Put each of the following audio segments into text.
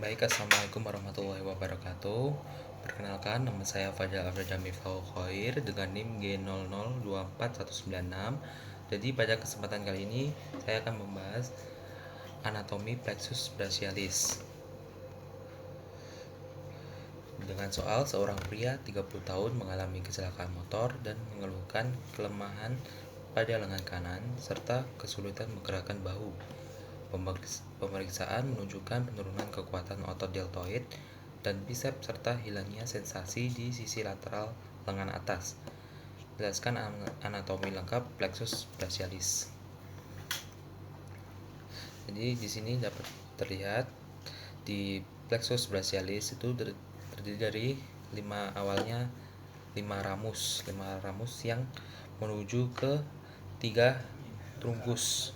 Baik, assalamualaikum warahmatullahi wabarakatuh. Perkenalkan, nama saya Fajar Afrajam Miftahul Khair dengan NIM G00241196. Jadi pada kesempatan kali ini saya akan membahas anatomi plexus brachialis. Dengan soal seorang pria 30 tahun mengalami kecelakaan motor dan mengeluhkan kelemahan pada lengan kanan serta kesulitan menggerakkan bahu. Pemeriksaan menunjukkan penurunan kekuatan otot deltoid dan bisep serta hilangnya sensasi di sisi lateral lengan atas. Jelaskan anatomi lengkap plexus brachialis. Jadi di sini dapat terlihat di plexus brachialis itu terdiri dari 5 ramus yang menuju ke 3 trunkus.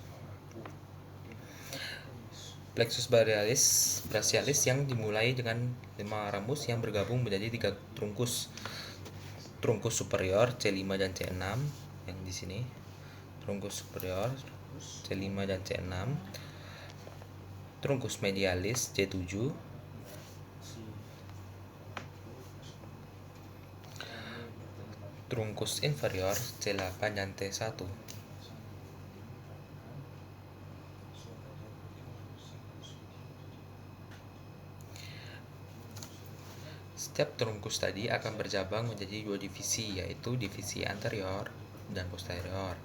Plexus brachialis yang dimulai dengan 5 ramus yang bergabung menjadi 3 trunkus. Trunkus superior C5 dan C6 yang di sini. Trunkus superior C5 dan C6. Trunkus medialis C7. Trunkus inferior C8 dan T1. Setiap trunkus tadi akan bercabang menjadi 2 divisi, yaitu divisi anterior dan posterior.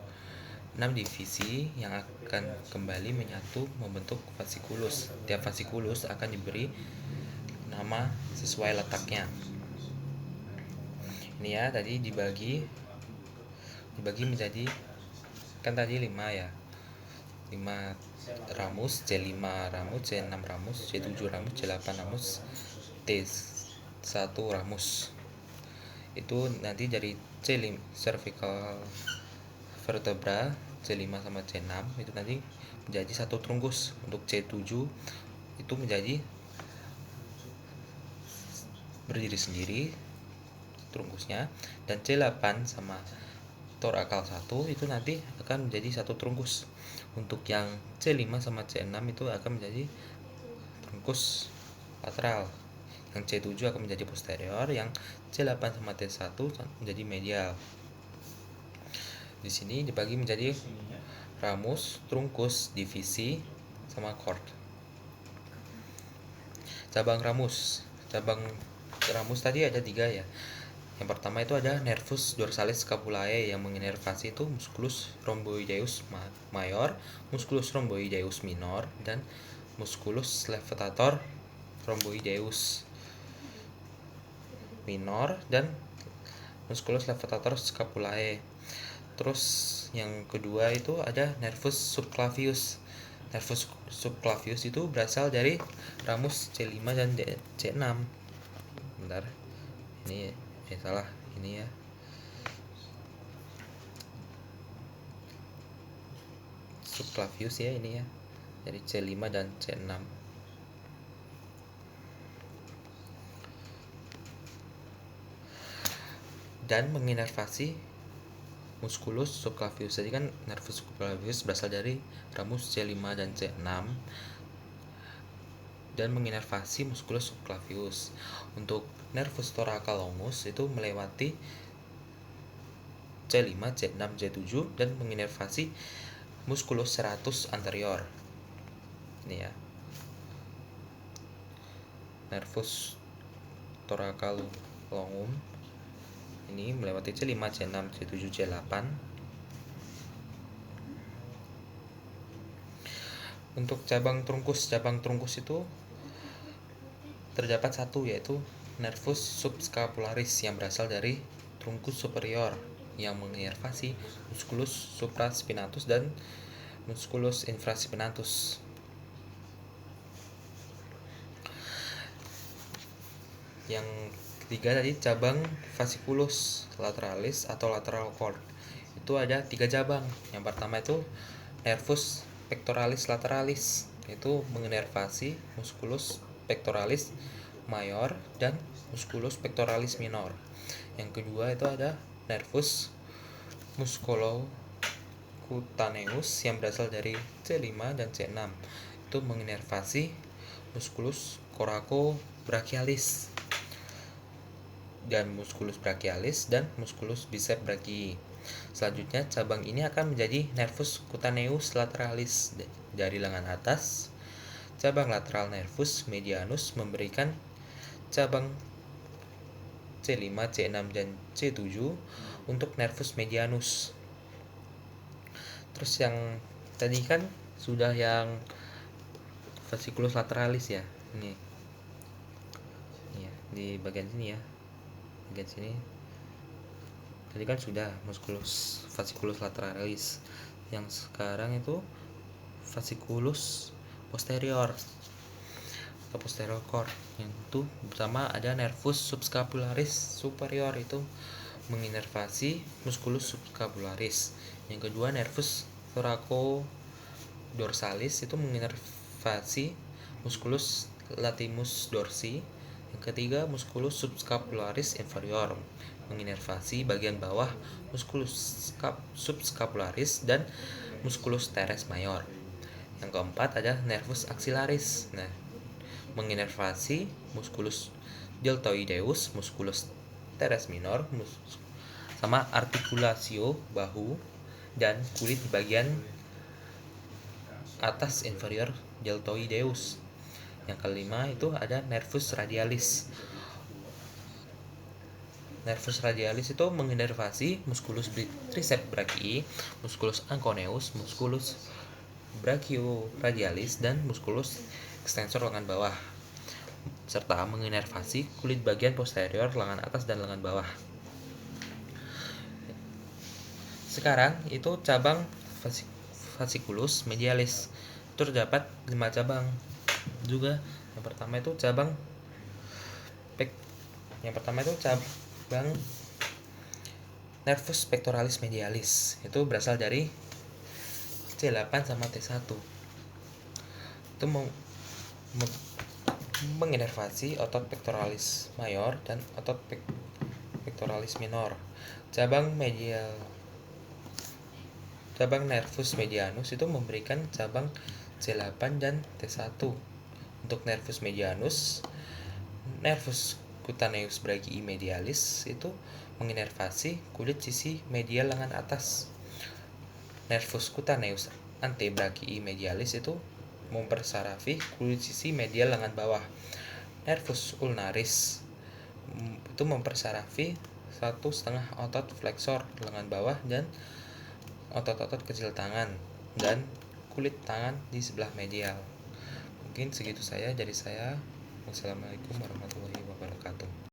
6 divisi yang akan kembali menyatu membentuk fasciculus. Tiap fasciculus akan diberi nama sesuai letaknya. Ini ya, tadi dibagi menjadi, kan tadi 5 ya. 5 ramus, C5 ramus, C6 ramus, C7 ramus, C8 ramus, T1 ramus. Itu nanti dari C5 cervical vertebra C5 sama C6 itu nanti menjadi 1 trunkus. Untuk C7 itu menjadi berdiri sendiri trungkusnya, dan C8 sama torakal 1 itu nanti akan menjadi 1 trunkus. Untuk yang C5 sama C6 itu akan menjadi trunkus lateral. Yang C7 akan menjadi posterior, yang C8 sama T1 menjadi medial. Di sini dibagi menjadi ramus, trunkus, divisi, sama chord. Cabang ramus tadi ada 3 ya. Yang pertama itu ada nervus dorsalis scapulae yang menginervasi itu musculus rhomboideus major, musculus rhomboideus minor, dan musculus levator rhomboideus minor dan musculus levator scapulae. Terus yang kedua itu ada nervus subclavius. Nervus subclavius itu berasal dari ramus C5 dan C6. Bentar. Ini salah ini ya. Subclavius ya ini ya. Dari C5 dan C6. Dan menginervasi musculus subclavius. Jadi kan nervus subclavius berasal dari ramus C5 dan C6 dan menginervasi musculus subclavius. Untuk nervus thoracal longus itu melewati C5, C6, C7 dan menginervasi musculus serratus anterior. Ini ya. Nervus thoracal longum ini melewati C5, C6, C7, C8. Untuk cabang trunkus itu terdapat 1, yaitu nervus subscapularis yang berasal dari trunkus superior yang menginervasi musculus supraspinatus dan musculus infraspinatus. Yang ketiga tadi cabang fasciculus lateralis atau lateral cord. Itu ada 3 cabang. Yang pertama itu nervus pectoralis lateralis, itu menginervasi musculus pectoralis major dan musculus pectoralis minor. Yang kedua itu ada nervus musculocutaneus yang berasal dari C5 dan C6. Itu menginervasi musculus coracobrachialis dan musculus brachialis dan musculus bicep brachii. Selanjutnya cabang ini akan menjadi nervus cutaneus lateralis dari lengan atas. Cabang lateral nervus medianus memberikan cabang C5, C6 dan C7 untuk nervus medianus. Terus yang tadi kan sudah yang fasciculus lateralis ya. Ini. Ya, di bagian sini ya. Bagian sini. Tadi kan sudah musculus fasciculus lateralis. Yang sekarang itu fasciculus posterior atau posterior cord, yang itu bersama ada nervus subscapularis superior, itu menginervasi musculus subscapularis. Yang kedua nervus thoraco-dorsalis itu menginervasi musculus latimus dorsi. Yang ketiga musculus subscapularis inferior menginervasi bagian bawah musculus subscapularis dan musculus teres mayor. Yang keempat ada nervus axillaris. Nah, menginervasi musculus deltoideus, musculus teres minor, sama articulatio bahu dan kulit di bagian atas inferior deltoideus. Yang kelima itu ada nervus radialis. Nervus radialis itu menginervasi musculus triceps brachii, musculus anconeus, musculus brachioradialis dan musculus extensor lengan bawah, serta menginervasi kulit bagian posterior lengan atas dan lengan bawah. Sekarang itu cabang fasciculus medialis. Terdapat 5 cabang juga. Yang pertama itu cabang nervus pectoralis medialis. Itu berasal dari C8 sama T1. Itu menginervasi otot pectoralis mayor dan otot pectoralis minor. Cabang nervus medianus itu memberikan cabang C8 dan T1. Untuk nervus medianus, nervus cutaneus brachii medialis itu menginervasi kulit sisi medial lengan atas. Nervus cutaneus antebrachii medialis itu mempersarafi kulit sisi medial lengan bawah. Nervus ulnaris itu mempersarafi 1,5 otot flexor lengan bawah dan otot-otot kecil tangan dan kulit tangan di sebelah medial. Mungkin segitu saja dari saya. Wassalamualaikum warahmatullahi wabarakatuh.